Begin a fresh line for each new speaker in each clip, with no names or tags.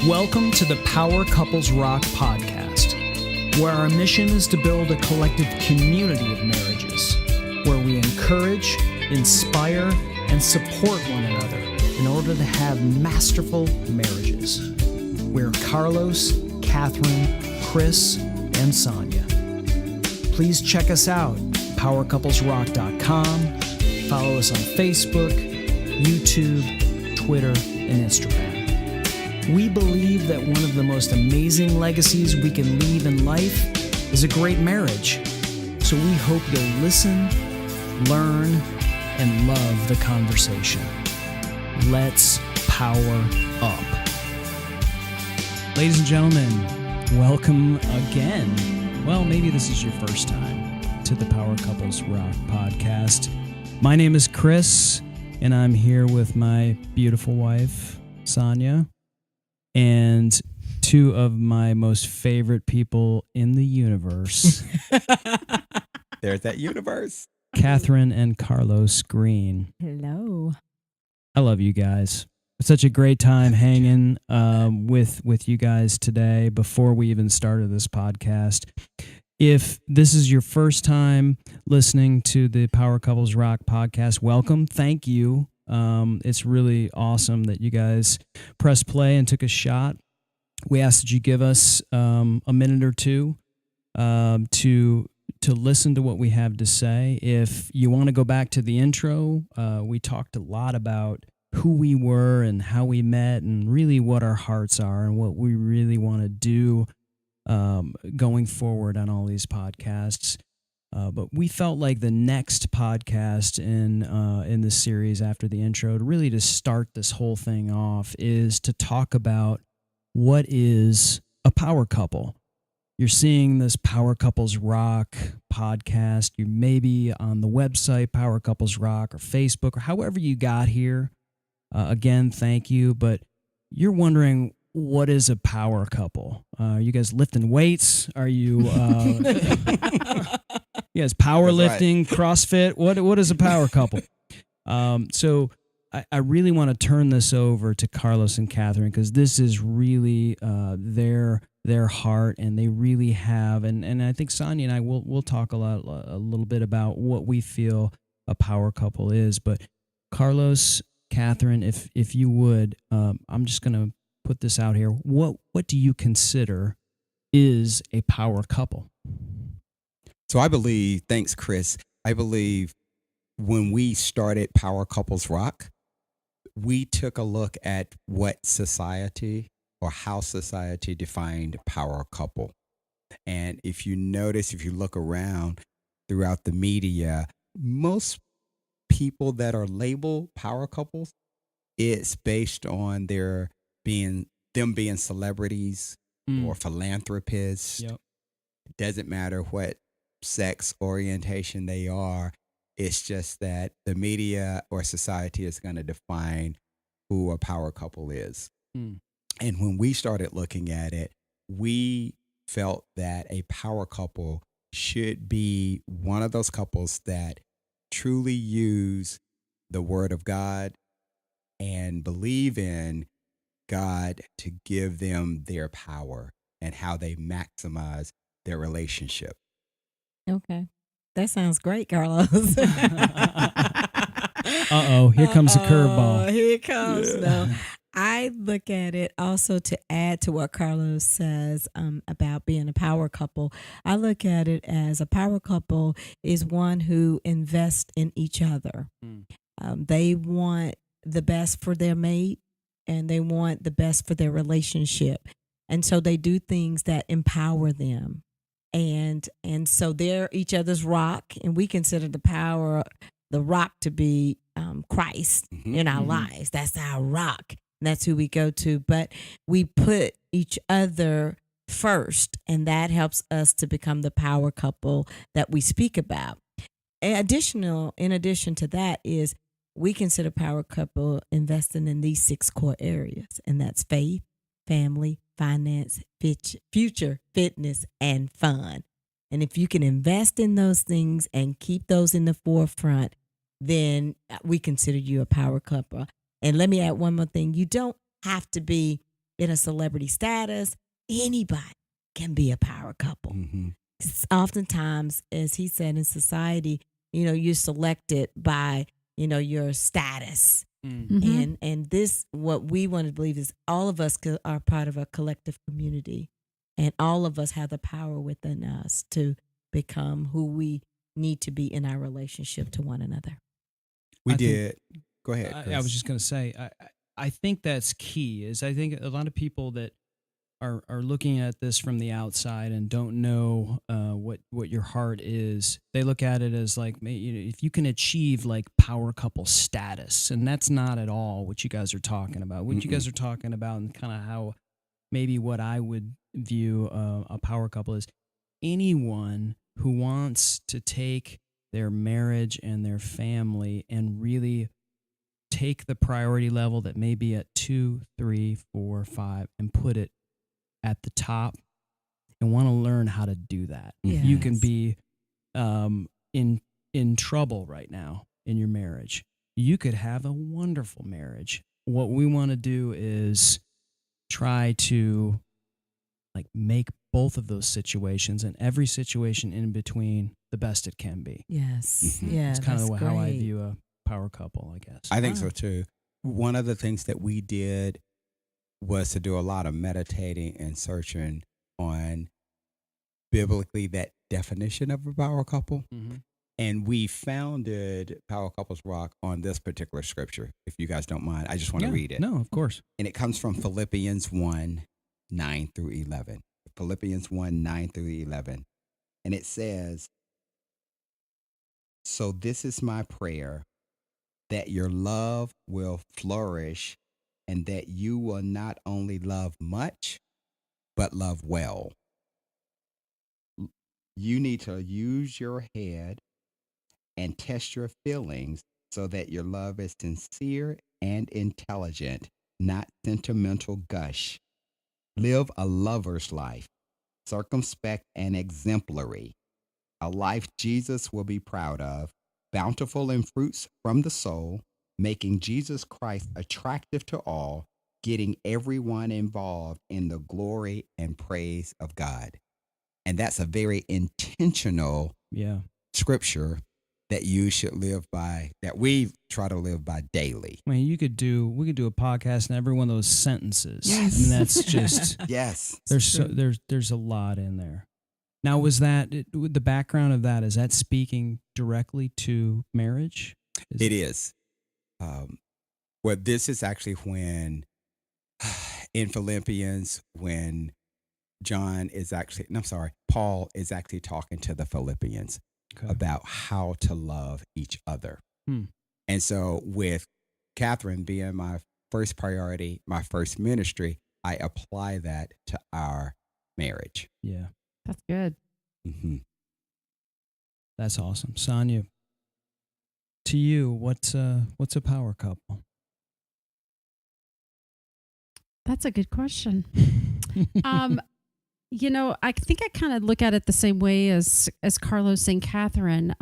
Welcome to the Power Couples Rock podcast, where our mission is to build a collective community of marriages, where we encourage, inspire, and support one another in order to have masterful marriages. We're Carlos, Catherine, Chris, and Sonia. Please check us out, powercouplesrock.com. Follow us on Facebook, YouTube, Twitter, and Instagram. We believe that one of the most amazing legacies we can leave in life is a great marriage. So we hope you'll listen, learn, and love the conversation. Let's power up. Ladies and gentlemen, welcome again. Well, maybe this is your first time to the Power Couples Rock podcast. My name is Chris, and I'm here with my beautiful wife, Sonia, and two of my most favorite people in the universe.
There's that universe.
Catherine and Carlos Green.
Hello.
I love you guys. It's such a great time hanging with you guys today before we even started this podcast. If this is your first time listening to the Power Couples Rock podcast, welcome. Thank you. It's really awesome that you guys pressed play and took a shot. We ask that you give us a minute or two to listen to what we have to say. If you want to go back to the intro, we talked a lot about who we were and how we met and really what our hearts are and what we really want to do going forward on all these podcasts. But we felt like the next podcast in this series after the intro, really to start this whole thing off, is to talk about what is a power couple. You're seeing this Power Couples Rock podcast. You may be on the website, Power Couples Rock, or Facebook, or however you got here. Again, thank you. But you're wondering, what is a power couple? Are you guys lifting weights? Are you you guys powerlifting, CrossFit? What is a power couple? So I really want to turn this over to Carlos and Catherine, because this is really their heart, and they really have. And I think Sonia and I will talk a little bit about what we feel a power couple is. But Carlos, Catherine, if you would, I'm just going to put this out here. What do you consider is a power couple?
So I believe, thanks, Chris. I believe when we started Power Couples Rock, we took a look at what society or how society defined power couple. And if you notice, if you look around throughout the media, most people that are labeled power couples, it's based on them being celebrities or philanthropists.
Yep.
It doesn't matter what sex orientation they are. It's just that the media or society is going to define who a power couple is. And when we started looking at it, we felt that a power couple should be one of those couples that truly use the Word of God and believe in God to give them their power and how they maximize their relationship.
Okay. That sounds great, Carlos.
Uh-oh, here comes a curveball.
Here it comes. No. I look at it also to add to what Carlos says about being a power couple. I look at it as a power couple is one who invests in each other. They want the best for their mate, and they want the best for their relationship. And so they do things that empower them. And so they're each other's rock, and we consider the rock to be Christ in our lives. That's our rock. That's who we go to. But we put each other first, and that helps us to become the power couple that we speak about. In addition to that is we consider power couple investing in these 6 core areas, and that's faith, family, finance, future, fitness, and fun. And if you can invest in those things and keep those in the forefront, then we consider you a power couple. And let me add one more thing. You don't have to be in a celebrity status. Anybody can be a power couple.
Mm-hmm.
Oftentimes, as he said, in society, you're selected by, your status.
Mm.
And this, what we want to believe is all of us are part of a collective community, and all of us have the power within us to become who we need to be in our relationship to one another.
We did. Go ahead, Chris.
I was just going to say, I think that's key. I think a lot of people that are looking at this from the outside and don't know what your heart is, they look at it as like, if you can achieve like power couple status, and that's not at all what you guys are talking about. What you guys are talking about, and kind of how maybe what I would view a power couple is anyone who wants to take their marriage and their family and really take the priority level that may be at 2, 3, 4, 5 and put it at the top, and want to learn how to do that.
Yes.
You can be in trouble right now in your marriage. You could have a wonderful marriage. What we want to do is try to like make both of those situations and every situation in between the best it can be.
Yes. Yeah.
It's kind of
that's
how I
great.
view a power couple, I guess.
I think so too. One of the things that we did was to do a lot of meditating and searching on biblically that definition of a power couple.
Mm-hmm.
And we founded Power Couples Rock on this particular scripture. If you guys don't mind, I just want to read it.
No, of course.
And it comes from Philippians 1, 9 through 11. Philippians 1, 9 through 11. And it says, "So this is my prayer, that your love will flourish and that you will not only love much, but love well. You need to use your head and test your feelings so that your love is sincere and intelligent, not sentimental gush. Live a lover's life, circumspect and exemplary, a life Jesus will be proud of, bountiful in fruits from the soul, making Jesus Christ attractive to all, getting everyone involved in the glory and praise of God." And that's a very intentional scripture that you should live by, that we try to live by daily.
I mean, we could do a podcast and every one of those sentences.
Yes.
I mean, that's just
yes.
There's a lot in there. Now, was that the background of that? Is that speaking directly to marriage?
It is. Well, this is actually when in Philippians, when Paul is actually talking to the Philippians about how to love each other. And so with Catherine being my first priority, my first ministry, I apply that to our marriage.
Yeah.
That's good.
Mm-hmm.
That's awesome. Sonia, to you, what's a power couple?
That's a good question. I think I kind of look at it the same way as Carlos and Catherine.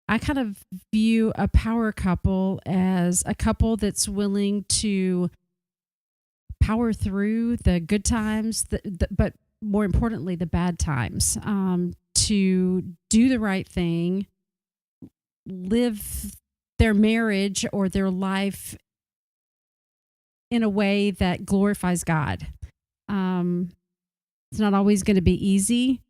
I kind of view a power couple as a couple that's willing to power through the good times, but more importantly, the bad times, to do the right thing, live their marriage or their life in a way that glorifies God. It's not always going to be easy,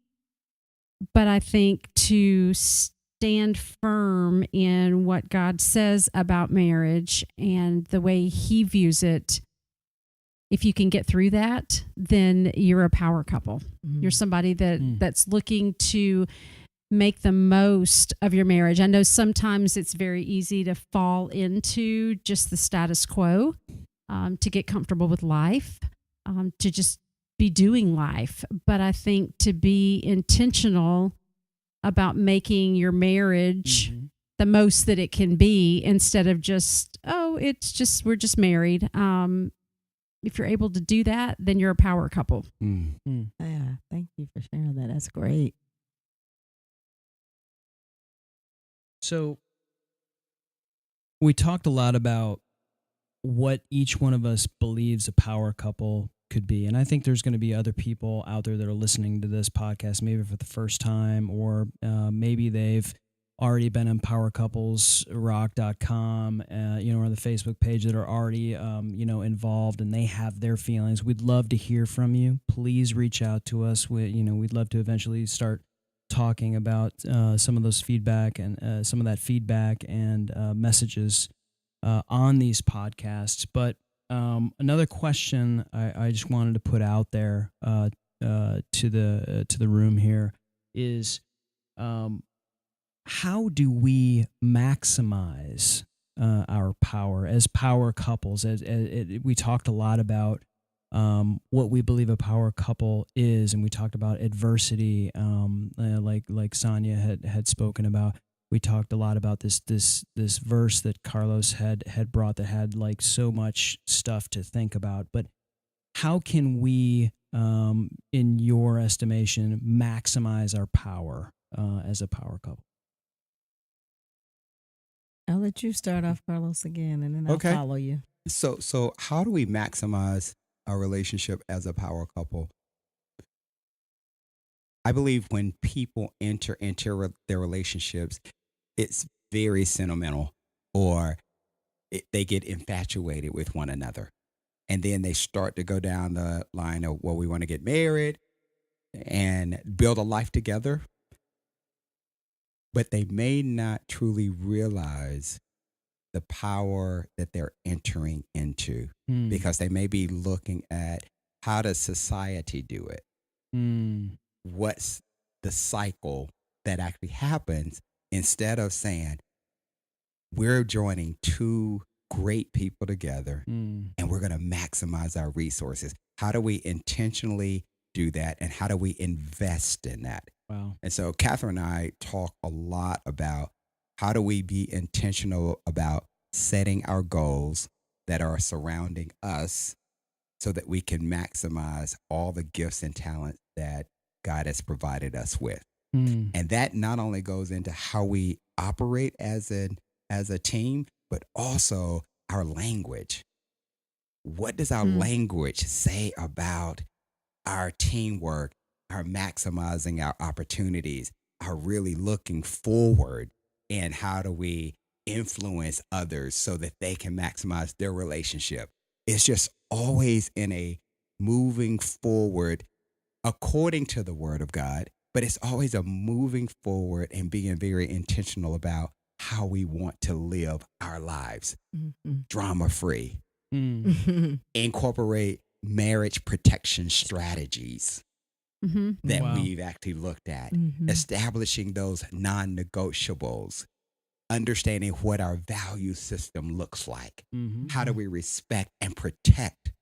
but I think to stand firm in what God says about marriage and the way He views it, if you can get through that, then you're a power couple. You're somebody that's looking to make the most of your marriage. I know sometimes it's very easy to fall into just the status quo, to get comfortable with life, to just be doing life. But I think to be intentional about making your marriage the most that it can be, instead of just, we're just married. If you're able to do that, then you're a power couple.
Yeah, thank you for sharing that. That's great.
So we talked a lot about what each one of us believes a power couple could be. And I think there's going to be other people out there that are listening to this podcast, maybe for the first time, or maybe they've already been on powercouplesrock.com, or the Facebook page, that are already, involved, and they have their feelings. We'd love to hear from you. Please reach out to us. We'd love to eventually start talking about some of those feedback and some of that feedback and messages on these podcasts. But another question I just wanted to put out there to the room here is, how do we maximize our power as power couples? We talked a lot about what we believe a power couple is, and we talked about adversity, like Sonia had spoken about. We talked a lot about this verse that Carlos had brought that had like so much stuff to think about. But how can we, in your estimation, maximize our power as a power couple?
I'll let you start off, Carlos, again, and then I'll
Okay.
follow you.
So how do we maximize our relationship as a power couple? I believe when people enter into their relationships, it's very sentimental, or they get infatuated with one another. And then they start to go down the line of, well, we want to get married and build a life together. But they may not truly realize the power that they're entering into, because they may be looking at, how does society do it? What's the cycle that actually happens, instead of saying, we're joining two great people together and we're going to maximize our resources. How do we intentionally do that, and how do we invest in that?
Wow.
And so Catherine and I talk a lot about, how do we be intentional about setting our goals that are surrounding us, so that we can maximize all the gifts and talents that God has provided us with. And that not only goes into how we operate as a team, but also our language. What does our language say about our teamwork, our maximizing our opportunities, our really looking forward, and how do we influence others so that they can maximize their relationship? It's just always in a moving forward according to the word of God, but it's always a moving forward and being very intentional about how we want to live our lives. Drama free. Incorporate marriage protection strategies that we've actually looked at. Establishing those non-negotiables. Understanding what our value system looks like. How do we respect and protect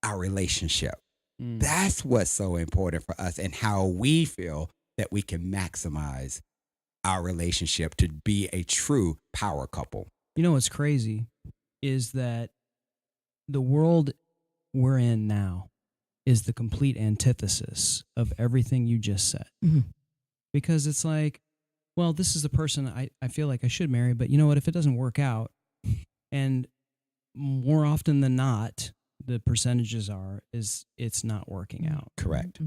our relationship? That's what's so important for us, and how we feel that we can maximize our relationship to be a true power couple.
You know what's crazy is that the world we're in now is the complete antithesis of everything you just said. Because it's like, well, this is the person I feel like I should marry, but you know what? If it doesn't work out, and more often than not, the percentages is it's not working out.
Correct.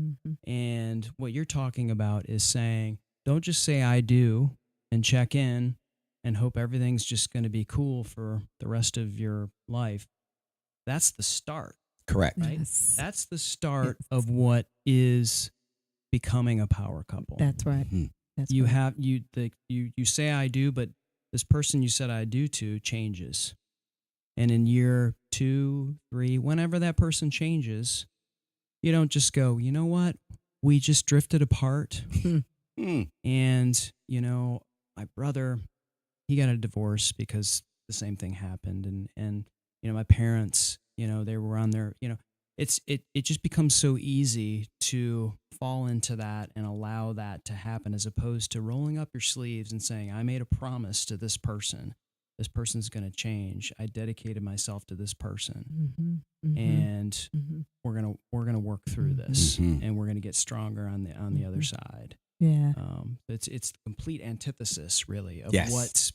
And what you're talking about is saying, don't just say I do and check in and hope everything's just going to be cool for the rest of your life. That's the start.
Correct.
Right?
Yes.
That's the start of what is becoming a power couple.
That's right. That's
You
right.
have you say I do, but this person you said I do to changes. And in year 2, 3, whenever that person changes, you don't just go, you know what? We just drifted apart. And, my brother, he got a divorce because the same thing happened. And my parents, they were on their, it just becomes so easy to fall into that and allow that to happen, as opposed to rolling up your sleeves and saying, I made a promise to this person. This person's going to change. I dedicated myself to this person, and we're gonna work through this, and we're gonna get stronger on the other side.
Yeah.
It's the complete antithesis, really, of
Yes.
what's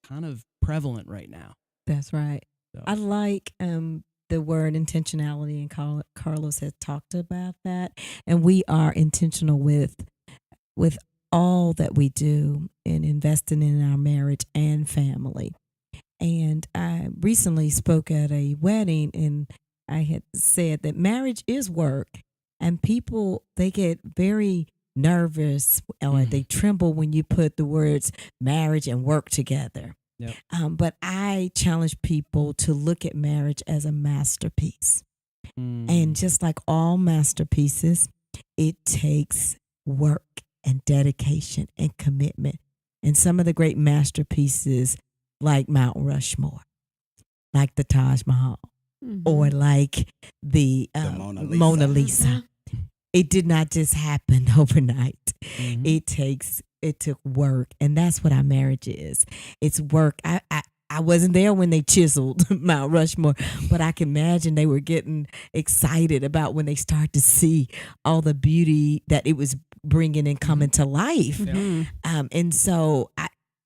kind of prevalent right now.
That's right.
So,
I like the word intentionality, and Carlos had talked about that. And we are intentional with all that we do in investing in our marriage and family. And I recently spoke at a wedding, and I had said that marriage is work, and people, they get very nervous or they tremble when you put the words marriage and work together.
Yep.
But I challenge people to look at marriage as a masterpiece. And just like all masterpieces, it takes work and dedication and commitment. And some of the great masterpieces, like Mount Rushmore, like the Taj Mahal, or like the Mona Lisa. It did not just happen overnight. It took work, and that's what our marriage is. It's work. I wasn't there when they chiseled Mount Rushmore, but I can imagine they were getting excited about when they start to see all the beauty that it was bringing and coming to life. And so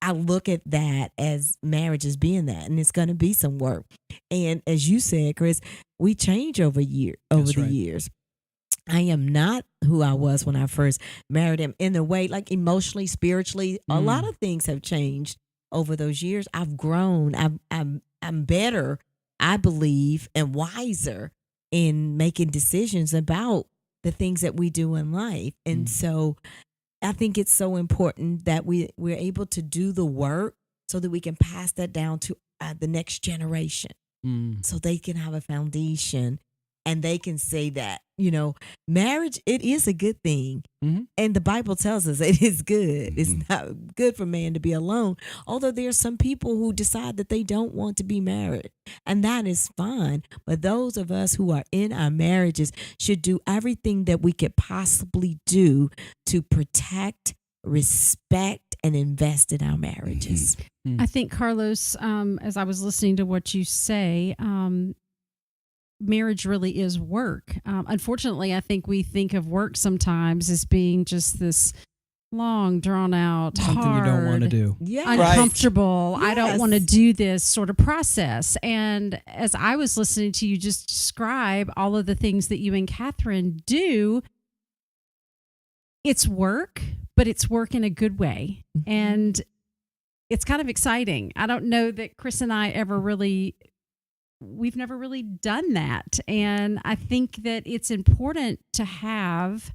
I look at that as marriage as being that, and it's going to be some work. And as you said, Chris, we change over the years. I am not who I was when I first married him in a way, like emotionally, spiritually. A lot of things have changed over those years. I've grown. I'm better, I believe, and wiser in making decisions about the things that we do in life. And so I think it's so important that we're able to do the work so that we can pass that down to the next generation, so they can have a foundation and they can say that, marriage, it is a good thing. And the Bible tells us it is good. It's not good for man to be alone. Although there are some people who decide that they don't want to be married, and that is fine. But those of us who are in our marriages should do everything that we could possibly do to protect, respect, and invest in our marriages.
I think, Carlos, as I was listening to what you say, marriage really is work. Unfortunately, I think we think of work sometimes as being just this long, drawn out,
something
hard,
you don't want to do.
Uncomfortable.
Right.
I don't want to do this sort of process. And as I was listening to you just describe all of the things that you and Catherine do, it's work, but it's work in a good way. And it's kind of exciting. I don't know that Chris and I we've never really done that. And I think that it's important to have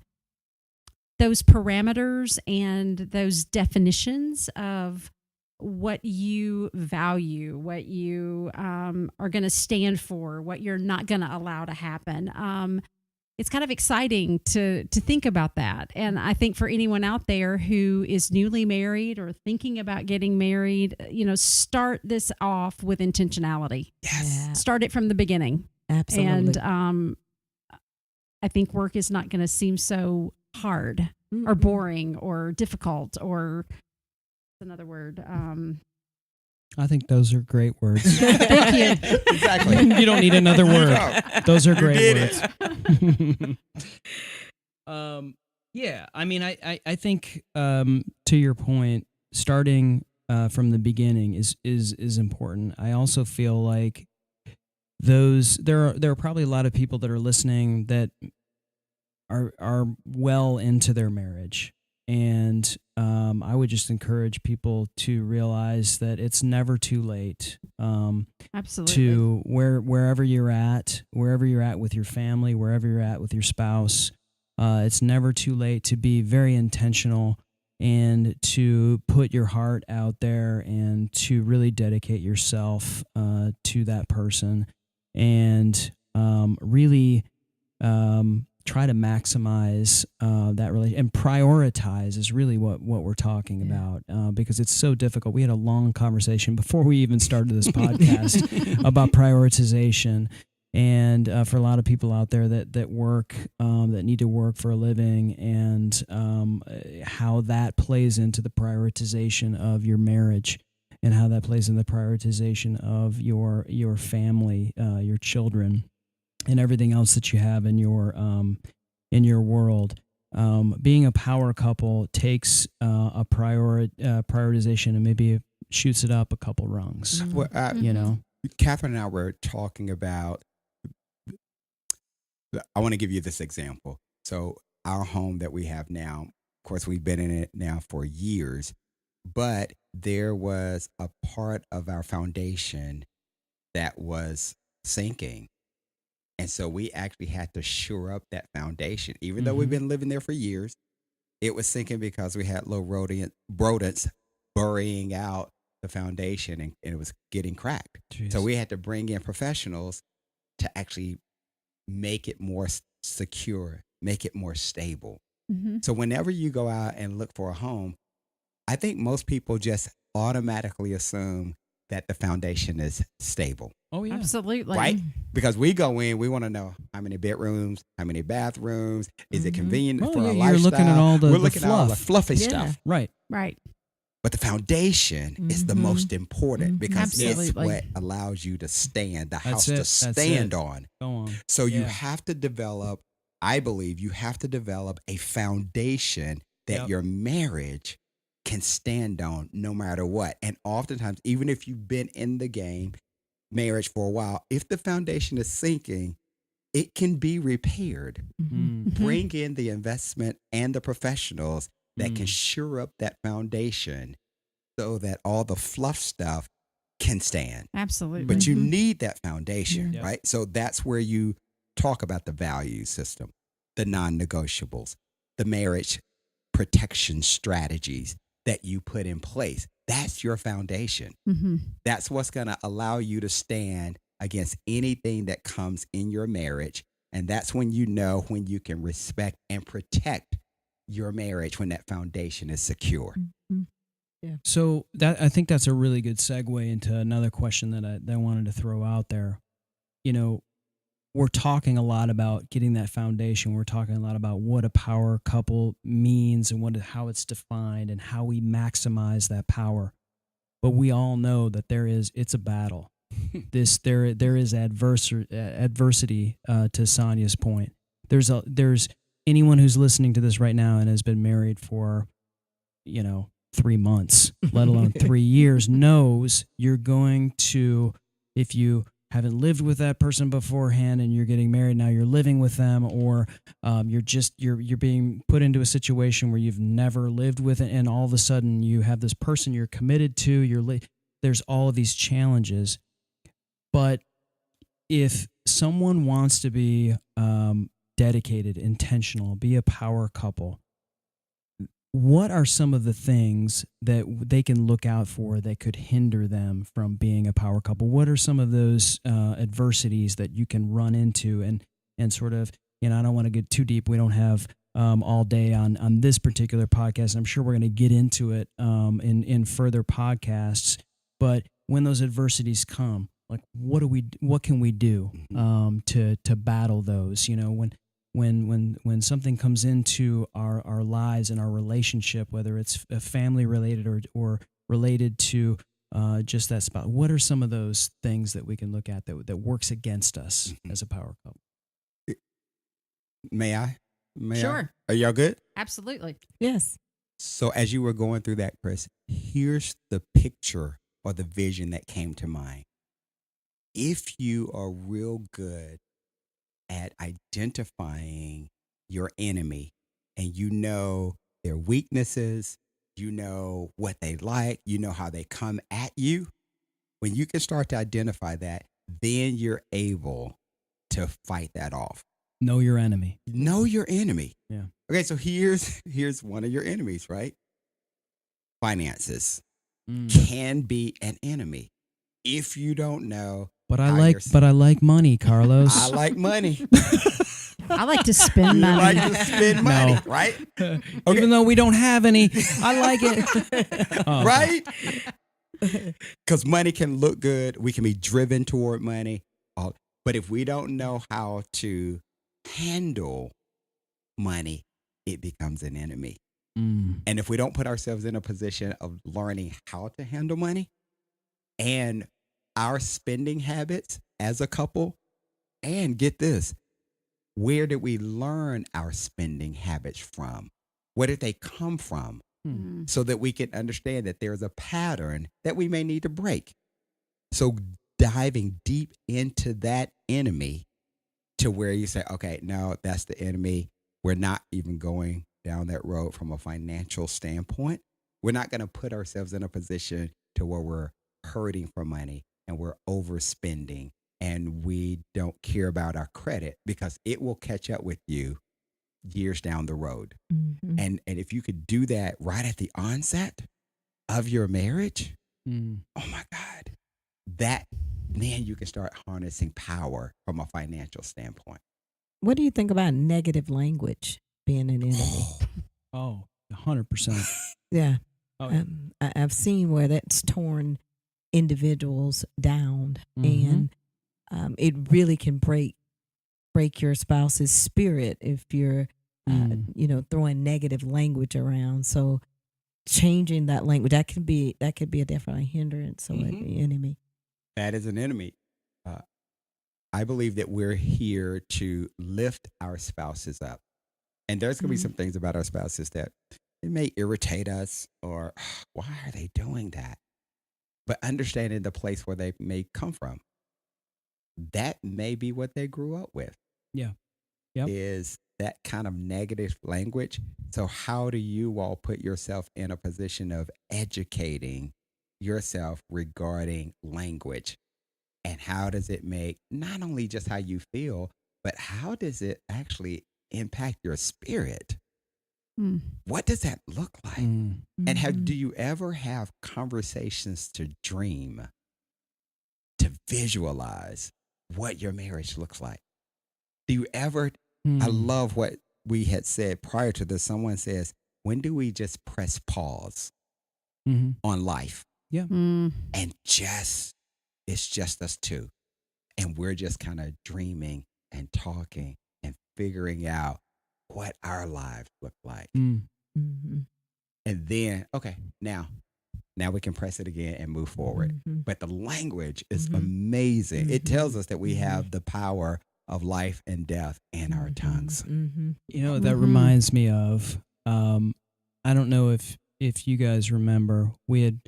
those parameters and those definitions of what you value, what you are going to stand for, what you're not going to allow to happen. It's kind of exciting to think about that. And I think for anyone out there who is newly married or thinking about getting married, start this off with intentionality.
Yes.
Yeah.
Start it from the beginning.
Absolutely.
And I think work is not going to seem so hard or boring or difficult or another word.
I think those are great words.
Thank you.
Exactly.
You don't need another word.
No.
Those are great
did
words. Yeah, I mean, I think to your point, starting from the beginning is important. I also feel like there are probably a lot of people that are listening that are well into their marriage. And I would just encourage people to realize that it's never too late.
Absolutely.
To wherever you're at with your family, wherever you're at with your spouse, it's never too late to be very intentional and to put your heart out there and to really dedicate yourself to that person and really try to maximize that relationship and prioritize is really what we're talking about because it's so difficult. We had a long conversation before we even started this podcast about prioritization, and for a lot of people out there that work that need to work for a living, and how that plays into the prioritization of your marriage and how that plays in the prioritization of your family, your children, and everything else that you have in your world. Being a power couple takes a prioritization and maybe shoots it up a couple rungs.
Well,
You know,
Catherine and I were talking about, I want to give you this example. So our home that we have now, of course, we've been in it now for years, but there was a part of our foundation that was sinking. And so we actually had to shore up that foundation. Even though we've been living there for years, it was sinking because we had little rodents burying out the foundation, and it was getting cracked.
Jeez.
So we had to bring in professionals to actually make it more secure, make it more stable. So whenever you go out and look for a home, I think most people just automatically assume that the foundation is stable.
Oh yeah,
Absolutely.
Right? Because we go in, we want to know how many bedrooms, how many bathrooms, is it convenient
Oh,
for
yeah,
a
you're
lifestyle?
looking at all the
We're looking at all the
fluff.
fluffy
Yeah.
stuff.
right.
Right.
But the foundation is the most important because it's
Absolutely.
what allows you to stand, the
That's
house
it.
to
That's
stand
it.
on.
Go on.
So you
Yeah.
have to develop, I believe you have to develop a foundation that
Yep.
your marriage can stand on no matter what. And oftentimes, even if you've been in the game, marriage for a while, if the foundation is sinking, it can be repaired. Bring in the investment and the professionals that can shore up that foundation so that all the fluff stuff can stand.
Absolutely.
But you need that foundation,
Yeah.
right? So that's where you talk about the value system, the non-negotiables, the marriage protection strategies that you put in place. That's your foundation. That's what's going to allow you to stand against anything that comes in your marriage. And that's when you know when you can respect and protect your marriage, when that foundation is secure.
So that I think that's a really good segue into another question that I wanted to throw out there. You know, we're talking a lot about getting that foundation. We're talking a lot about what a power couple means and how it's defined and how we maximize that power. But we all know that it's a battle. There is adversity to Sonia's point. There's anyone who's listening to this right now and has been married for 3 months, let alone 3 years, knows you're going to, if you haven't lived with that person beforehand and you're getting married now, you're living with them, or you're being put into a situation where you've never lived with it, and all of a sudden you have this person you're committed to. There's all of these challenges, but if someone wants to be dedicated, intentional, be a power couple, what are some of the things that they can look out for that could hinder them from being a power couple? What are some of those adversities that you can run into and sort of, I don't want to get too deep. We don't have all day on this particular podcast. I'm sure we're going to get into it in further podcasts. But when those adversities come, like what can we do to battle those? When something comes into our lives and our relationship, whether it's family related or related to just that spot, what are some of those things that we can look at that works against us as a power couple?
May I?
Sure.
Are y'all good?
Absolutely.
Yes.
So as you were going through that, Chris, here's the picture or the vision that came to mind. If you are real good at identifying your enemy and you know their weaknesses, you know what they like, you know how they come at you, when you can start to identify that, then you're able to fight that off.
Know your enemy.
Know your enemy.
Yeah.
Okay, so here's one of your enemies, right? Finances can be an enemy if you don't know.
But I like money, Carlos.
I like money.
I like to spend
You
money.
like to spend money,
No.
right?
Even though we don't have any, I like it. Oh.
Right? Because money can look good. We can be driven toward money. But if we don't know how to handle money, it becomes an enemy. And if we don't put ourselves in a position of learning how to handle money and our spending habits as a couple, and get this, where did we learn our spending habits from? Where did they come from? So that we can understand that there's a pattern that we may need to break. So diving deep into that enemy to where you say, okay, no, that's the enemy. We're not even going down that road from a financial standpoint. We're not going to put ourselves in a position to where we're hurting for money and we're overspending and we don't care about our credit because it will catch up with you years down the road.
Mm-hmm.
And if you could do that right at the onset of your marriage, oh my God, then you can start harnessing power from a financial standpoint.
What do you think about negative language being an enemy?
Oh, 100%.
Yeah.
Oh, yeah.
I've seen where that's torn individuals down,
Mhm.
and it really can break your spouse's spirit if you're throwing negative language around. So changing that language, that could be a definitely hindrance or an enemy.
That is an enemy. I believe that we're here to lift our spouses up. And there's going to be some things about our spouses that it may irritate us or why are they doing that? But understanding the place where they may come from, that may be what they grew up with.
Yeah. Yep.
Is that kind of negative language. So how do you all put yourself in a position of educating yourself regarding language? And how does it make not only just how you feel, but how does it actually impact your spirit? What does that look like? And do you ever have conversations to dream, to visualize what your marriage looks like? Do you ever, I love what we had said prior to this. Someone says, when do we just press pause on life?
Yeah.
And it's just us two. And we're just kind of dreaming and talking and figuring out what our lives look like. And then, okay, now we can press it again and move forward. But the language is amazing. It tells us that we have the power of life and death in our tongues.
You know, that reminds me of, I don't know if you guys remember, we had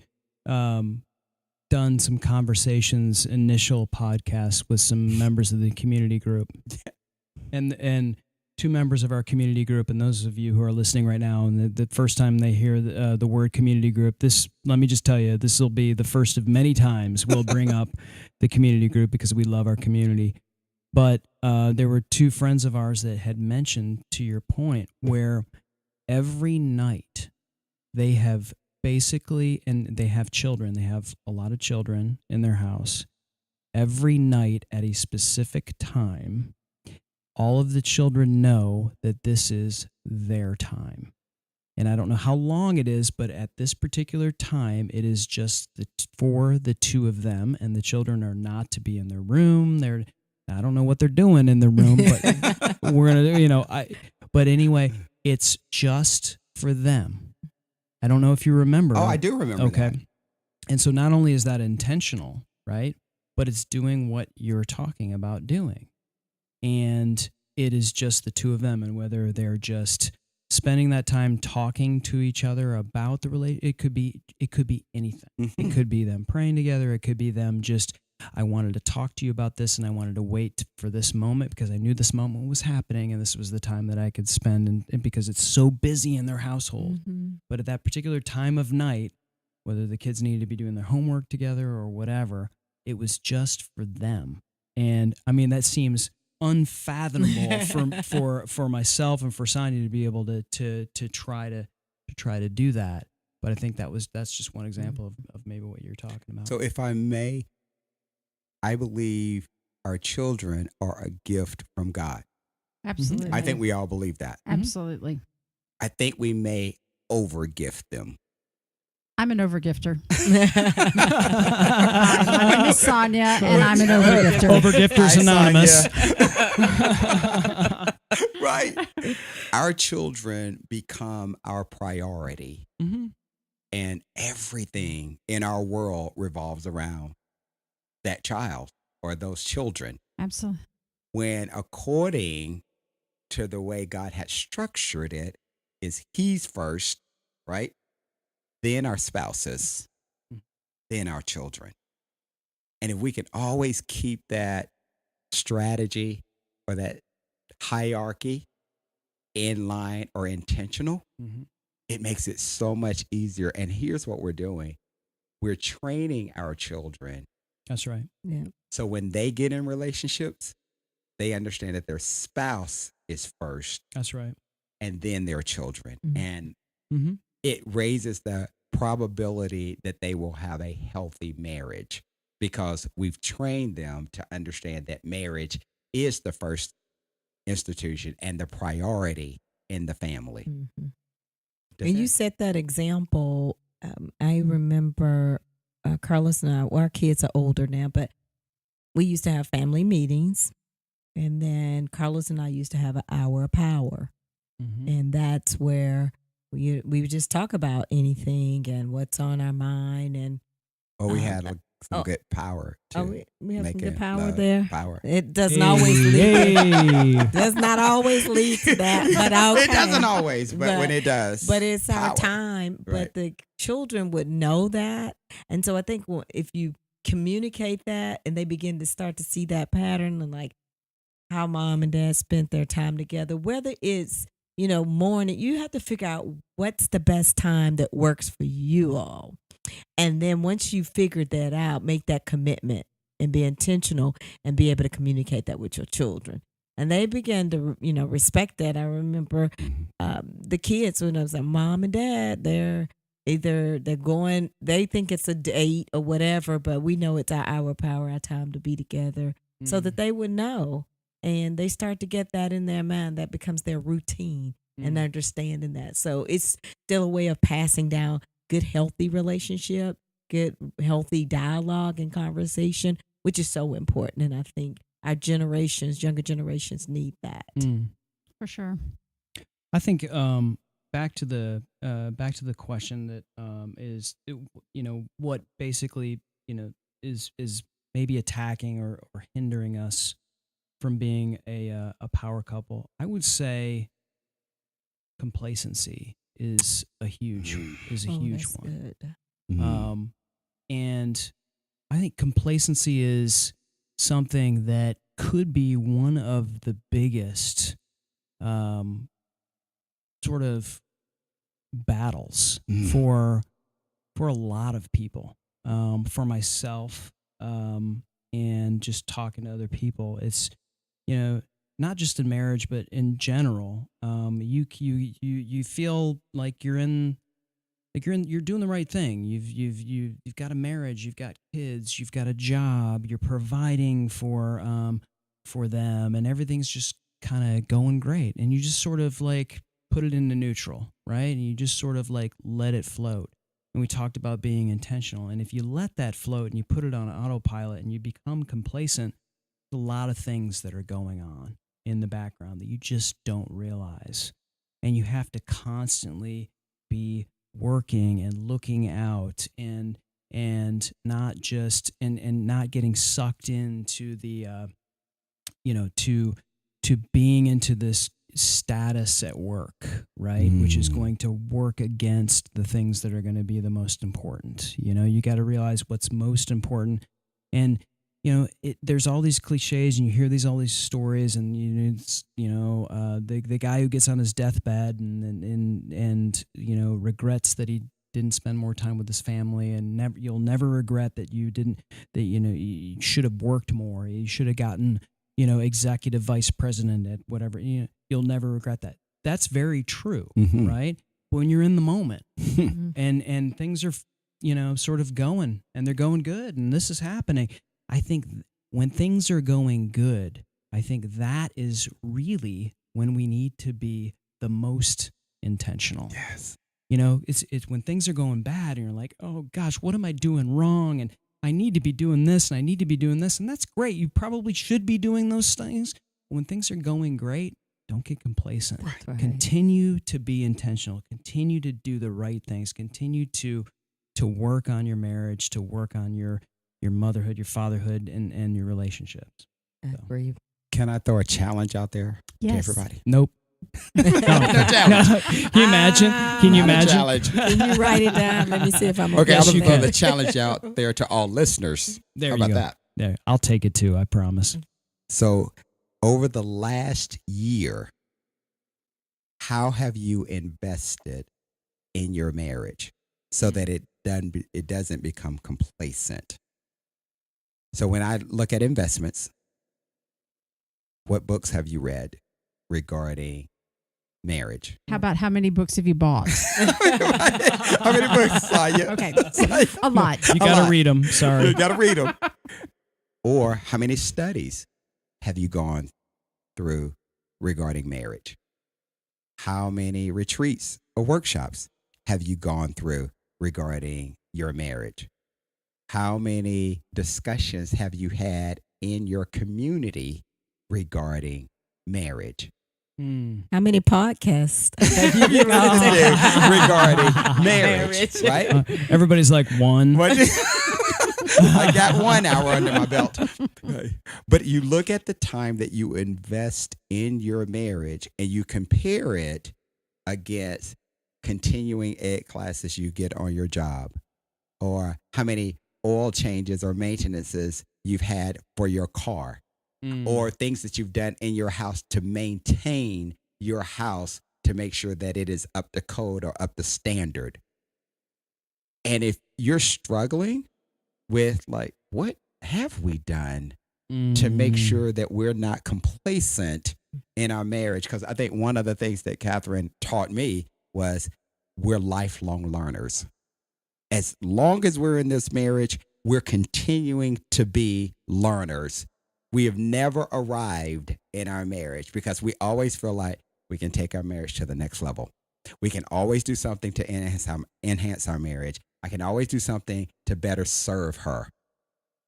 done some conversations, initial podcasts with some members of the community group. And two members of our community group, and those of you who are listening right now, and the first time they hear the word community group, let me just tell you, this will be the first of many times we'll bring up the community group because we love our community. But there were two friends of ours that had mentioned, to your point, where every night they have basically, and they have children, they have a lot of children in their house. Every night at a specific time, all of the children know that this is their time. And I don't know how long it is, but at this particular time, it is just for the two of them, and the children are not to be in their room. I don't know what they're doing in the room, but we're gonna, but anyway, it's just for them. I don't know if you remember.
Oh, I do remember.
Okay.
That.
And so not only is that intentional, right, but it's doing what you're talking about doing. And it is just the two of them, and whether they're just spending that time talking to each other about the relationship, it could be anything. It could be them praying together. It could be them just, I wanted to talk to you about this, and I wanted to wait for this moment because I knew this moment was happening, and this was the time that I could spend, and because it's so busy in their household. But at that particular time of night, whether the kids needed to be doing their homework together or whatever, it was just for them. And I mean, that seems unfathomable for myself and for Sonia to be able to try to do that. But I think that's just one example of maybe what you're talking about.
So if I may, I believe our children are a gift from God.
Absolutely.
I think we all believe that.
Absolutely.
I think we may overgift them.
I'm an overgifter. My name is Sonia, and I'm an overgifter.
Overgifters Anonymous.
Right. Our children become our priority. And everything in our world revolves around that child or those children.
Absolutely.
When according to the way God had structured it is he's first, right? Then our spouses, then our children. And if we can always keep that strategy or that hierarchy in line or intentional, it makes it so much easier. And here's what we're doing. We're training our children.
That's right.
Yeah.
So when they get in relationships, they understand that their spouse is first
That's right.
and then their children.
Mhm.
And
Mm-hmm.
it raises the probability that they will have a healthy marriage because we've trained them to understand that marriage is the first institution and the priority in the family.
Mm-hmm.
Does
When you
that-
set that example, I remember Carlos and I, well, our kids are older now, but we used to have family meetings. And then Carlos and I used to have an hour of power.
Mm-hmm.
And that's where we would just talk about anything and what's on our mind. And
we
um,
had some
oh,
good power too.
we have some
Making
good power
love
there.
Power.
It doesn't always lead.
Hey.
Does not always lead to that, but okay.
It doesn't always, but when it does.
But it's our
power.
time.
Right.
But the children would know that, and so I think if you communicate that, and they begin to start to see that pattern, and like how mom and dad spent their time together, whether it's morning, you have to figure out what's the best time that works for you all, and then once you figured that out, make that commitment and be intentional and be able to communicate that with your children. And they began to, respect that. I remember the kids when I was like, mom and dad, they're going, they think it's a date or whatever, but we know it's our hour power, our time to be together, so that they would know. And they start to get that in their mind. That becomes their routine and understanding that. So it's still a way of passing down good, healthy relationship, good, healthy dialogue and conversation, which is so important. And I think our younger generations need that.
For sure.
I think back to the question that is what basically is maybe attacking or hindering us from being a power couple. I would say complacency is a huge
That's
one.
Good.
And I think complacency is something that could be one of the biggest sort of battles for a lot of people. For myself, and just talking to other people, it's not just in marriage but in general. You feel like you're doing the right thing. You've got a marriage, you've got kids, you've got a job, you're providing for them, and everything's just kind of going great, and you just sort of like put it into neutral, right? And you just sort of like let it float. And we talked about being intentional, and if you let that float and you put it on autopilot and you become complacent, a lot of things that are going on in the background that you just don't realize, and you have to constantly be working and looking out and not just and not getting sucked into the to being into this status at work, right? Which is going to work against the things that are going to be the most important. You got to realize what's most important. And there's all these cliches, and you hear all these stories, and the guy who gets on his deathbed and regrets that he didn't spend more time with his family, and you'll never regret that you should have worked more. You should have gotten executive vice president at whatever. You'll never regret that. That's very true, right? When you're in the moment, and things are sort of going, and they're going good, and this is happening. I think when things are going good, I think that is really when we need to be the most intentional.
Yes.
It's when things are going bad and you're like, oh gosh, what am I doing wrong? And I need to be doing this and I need to be doing this. And that's great. You probably should be doing those things. But when things are going great, don't get complacent.
Right.
Continue to be intentional. Continue to do the right things. Continue to work on your marriage, to work on your motherhood, your fatherhood, and your relationships.
I agree.
Can I throw a challenge out there to
Yes.
everybody?
Nope. No,
challenge.
Can you imagine? Can you
Not a
imagine?
challenge.
Can you write it down? Let me see if I'm
Okay, I'm
Yes,
going
you
to throw
can.
the challenge out there to all listeners.
There
How
you
about
go.
that?
There, I'll take it too. I promise.
So, over the last year, how have you invested in your marriage so that it doesn't become complacent? So, when I look at investments, what books have you read regarding marriage?
How about how many books have you bought?
How many books, Saya?
Okay.
Saya?
A lot.
You
A
got to
lot.
read them. Sorry.
You got to read them. Or how many studies have you gone through regarding marriage? How many retreats or workshops have you gone through regarding your marriage? How many discussions have you had in your community regarding marriage?
How many podcasts have you
You
gone
listened
to?
to regarding marriage, right?
Everybody's like one.
What? I got 1 hour under my belt. But you look at the time that you invest in your marriage and you compare it against continuing ed classes you get on your job, or how many oil changes or maintenances you've had for your car, or things that you've done in your house to maintain your house to make sure that it is up to code or up to standard. And if you're struggling with like, what have we done to make sure that we're not complacent in our marriage? Because I think one of the things that Catherine taught me was we're lifelong learners. As long as we're in this marriage, we're continuing to be learners. We have never arrived in our marriage because we always feel like we can take our marriage to the next level. We can always do something to enhance our marriage. I can always do something to better serve her.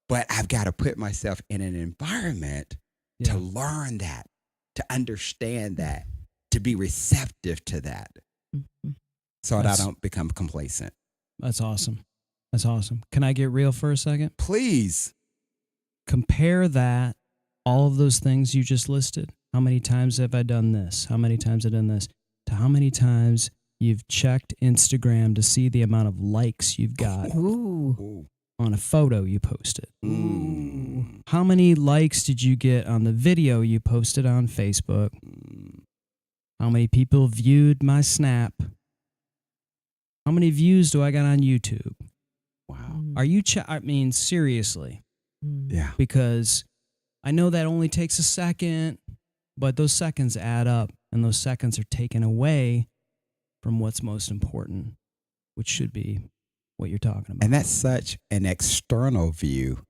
But I've got to put myself in an environment to learn that, to understand that, to be receptive to that, so that I don't become complacent.
That's awesome. That's awesome. Can I get real for a second?
Please.
Compare that, all of those things you just listed. How many times have I done this? How many times have I done this? To how many times you've checked Instagram to see the amount of likes you've got
Ooh.
on a photo you posted.
Mm.
How many likes did you get on the video you posted on Facebook? How many people viewed my snap? How many views do I got on YouTube?
Wow.
Are you I mean, seriously.
Yeah.
Because I know that only takes a second, but those seconds add up, and those seconds are taken away from what's most important, which should be what you're talking about.
And that's such an external view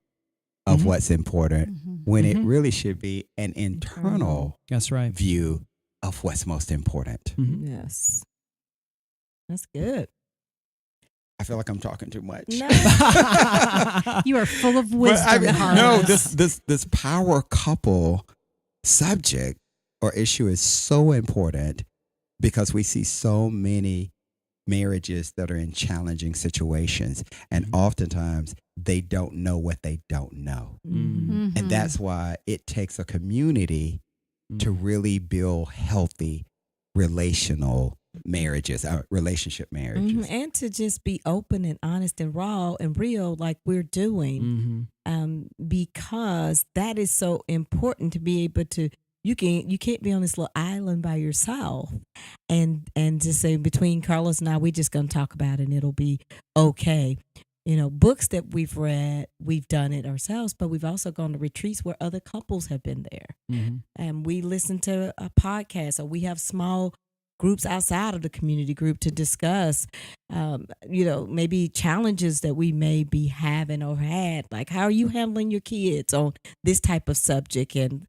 of what's important when it really should be an internal
That's right.
view of what's most important.
Yes. That's good.
I feel like I'm talking too much.
No.
You are full of
But
wisdom,
I mean, no,
Carlos.
this power couple subject or issue is so important because we see so many marriages that are in challenging situations, and oftentimes they don't know what they don't know.
Mhm.
And that's why it takes a community to really build healthy relational marriages, relationship marriages.
And to just be open and honest and raw and real like we're doing. Because that is so important to be able to, you can't be on this little island by yourself and just say between Carlos and I, we're just going to talk about it and it'll be okay. You know, books that we've read, we've done it ourselves, but we've also gone to retreats where other couples have been there. And we listen to a podcast, or we have small groups outside of the community group to discuss, maybe challenges that we may be having or had. Like, how are you handling your kids on this type of subject and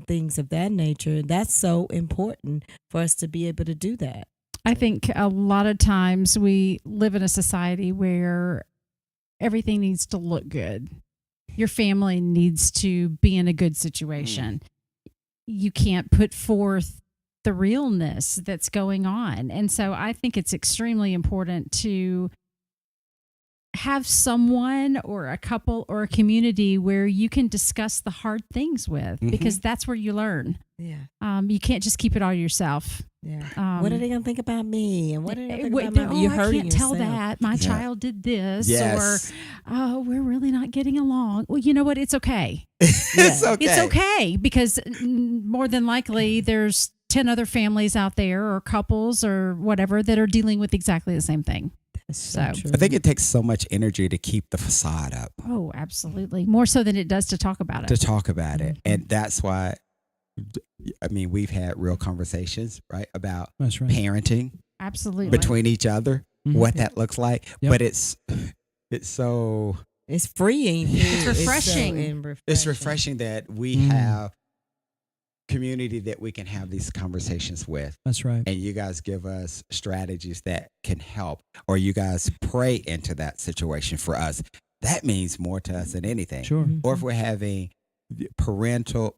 things of that nature? And that's so important for us to be able to do that.
I think a lot of times we live in a society where everything needs to look good. Your family needs to be in a good situation. You can't put forth the realness that's going on. And so I think it's extremely important to have someone or a couple or a community where you can discuss the hard things with, because that's where you learn.
Yeah.
You can't just keep it all yourself.
Yeah. What are they going to think about me? And what are they going to think
about
about me?
I can't tell that. My child did this.
Yes.
Or, oh, we're really not getting along. Well, you know what? It's okay.
It's okay.
It's okay, because more than likely there's 10 other families out there, or couples or whatever, that are dealing with exactly the same thing.
So true.
I think it takes so much energy to keep the facade up.
Oh, absolutely. More so than it does to talk about it.
To talk about it. And that's why, I mean, we've had real conversations, right, about parenting.
Absolutely.
Between each other, what that looks like.
Yep.
But it's so...
It's freeing.
It's refreshing.
It's refreshing that we have community that we can have these conversations with.
That's right.
And you guys give us strategies that can help, or you guys pray into that situation for us. That means more to us than anything.
Sure.
Or if we're having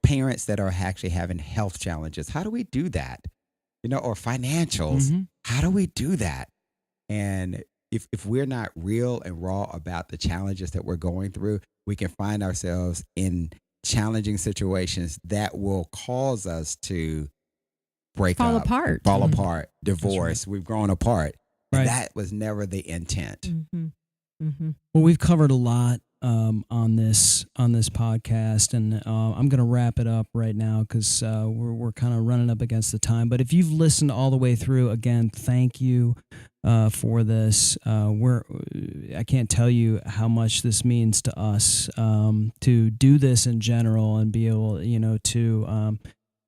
parents that are actually having health challenges, how do we do that? Or financials, how do we do that? And if we're not real and raw about the challenges that we're going through, we can find ourselves in challenging situations that will cause us to
fall
up,
apart,
divorce. Right. We've grown apart.
Right.
And that was never the intent.
Well, we've covered a lot on this podcast, and I'm going to wrap it up right now because we're kind of running up against the time. But if you've listened all the way through, again, thank you for this. I can't tell you how much this means to us to do this in general and be able, to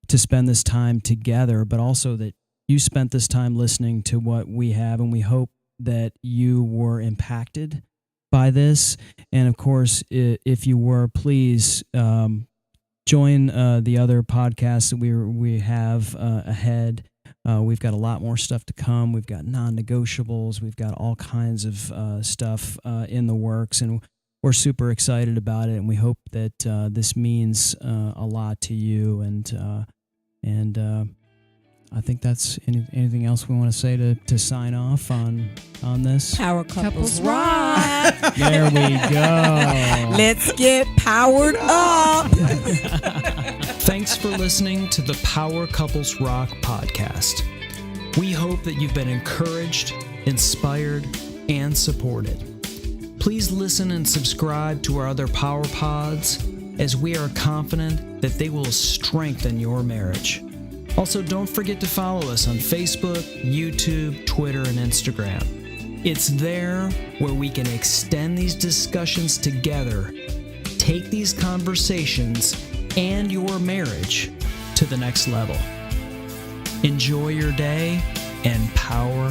spend this time together, but also that you spent this time listening to what we have, and we hope that you were impacted by this. And of course, if you were, please join the other podcasts that we have ahead. We've got a lot more stuff to come. We've got non-negotiables. We've got all kinds of stuff in the works, and we're super excited about it. And we hope that this means a lot to you. And I think that's anything else we want to say to sign off on this.
Power Couples Rock.
There we go.
Let's get powered up.
Thanks for listening to the Power Couples Rock podcast. We hope that you've been encouraged, inspired, and supported. Please listen and subscribe to our other PowerPods, as we are confident that they will strengthen your marriage. Also, don't forget to follow us on Facebook, YouTube, Twitter, and Instagram. It's there where we can extend these discussions together, take these conversations and your marriage to the next level. Enjoy your day and power